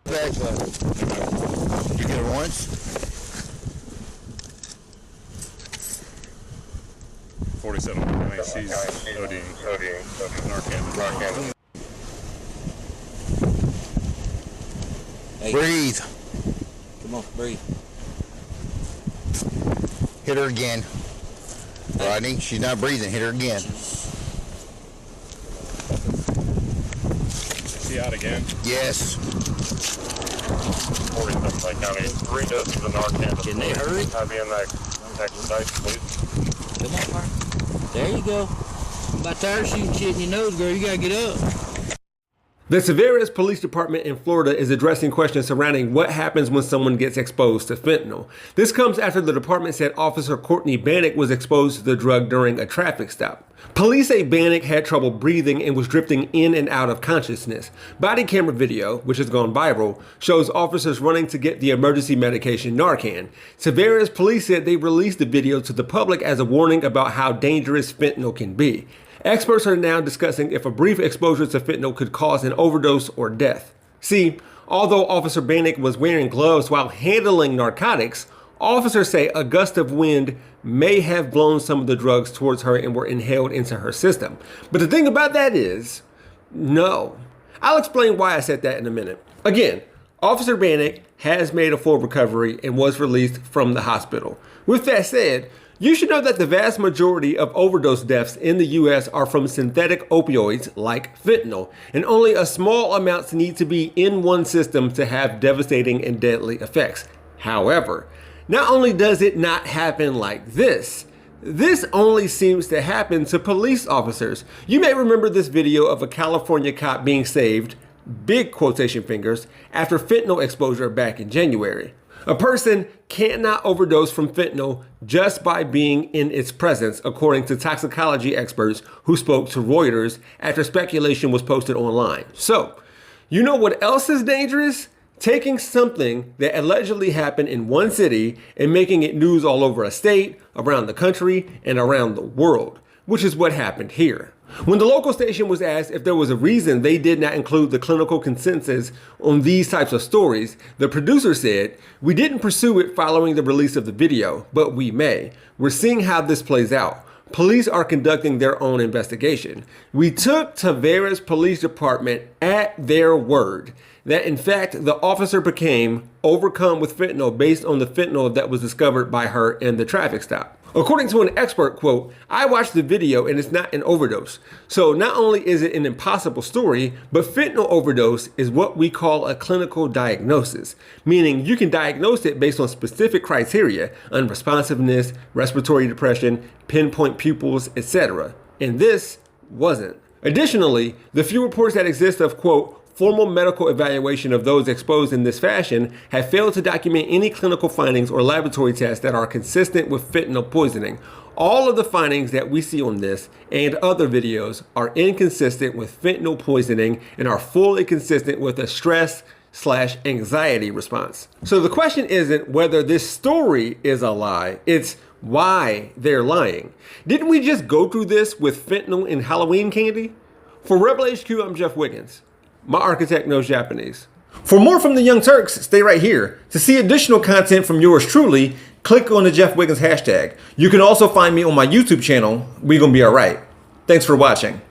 Back left. You get it once? 47. I think she's ODing. Narcan. Hey. Breathe. Come on, breathe. Hit her again. Rodney, she's not breathing. Hit her again. Is she out again? Yes. 47 by county. 3 doses of Narcan. Can they hurry? Have you in that expedite, please? Come on, Mark. There you go. I'm about tired of shooting shit in your nose, girl. You gotta get up. The Tavares Police Department in Florida is addressing questions surrounding what happens when someone gets exposed to fentanyl. This comes after the department said Officer Courtney Bannock was exposed to the drug during a traffic stop. Police say Bannock had trouble breathing and was drifting in and out of consciousness. Body camera video, which has gone viral, shows officers running to get the emergency medication Narcan. Tavares police said they released the video to the public as a warning about how dangerous fentanyl can be. Experts are now discussing if a brief exposure to fentanyl could cause an overdose or death. See, although Officer Bannock was wearing gloves while handling narcotics, officers say a gust of wind may have blown some of the drugs towards her and were inhaled into her system. But the thing about that is, no. I'll explain why I said that in a minute. Again, Officer Bannock has made a full recovery and was released from the hospital. With that said, you should know that the vast majority of overdose deaths in the US are from synthetic opioids like fentanyl, and only a small amounts need to be in one system to have devastating and deadly effects. However, not only does it not happen like this only seems to happen to police officers. You may remember this video of a California cop being saved, big quotation fingers, after fentanyl exposure back in January. A person cannot overdose from fentanyl just by being in its presence, according to toxicology experts who spoke to Reuters after speculation was posted online. So, you know what else is dangerous? Taking something that allegedly happened in one city and making it news all over a state, around the country, and around the world, which is what happened here. When the local station was asked if there was a reason they did not include the clinical consensus on these types of stories, the producer said, "We didn't pursue it following the release of the video, but we may. We're seeing how this plays out. Police are conducting their own investigation." We took Tavares Police Department at their word that in fact the officer became overcome with fentanyl based on the fentanyl that was discovered by her in the traffic stop. According to an expert, quote, "I watched the video and it's not an overdose. So not only is it an impossible story, but fentanyl overdose is what we call a clinical diagnosis, meaning you can diagnose it based on specific criteria, unresponsiveness, respiratory depression, pinpoint pupils, etc. And this wasn't. Additionally, the few reports that exist of, quote, formal medical evaluation of those exposed in this fashion have failed to document any clinical findings or laboratory tests that are consistent with fentanyl poisoning. All of the findings that we see on this and other videos are inconsistent with fentanyl poisoning and are fully consistent with a stress/anxiety response. So the question isn't whether this story is a lie, it's why they're lying. Didn't we just go through this with fentanyl in Halloween candy? For Rebel HQ, I'm Jeff Wiggins. My architect knows Japanese. For more from the Young Turks, stay right here. To see additional content from yours truly, click on the Jeff Wiggins hashtag. You can also find me on my YouTube channel, We Gonna Be Alright. Thanks for watching.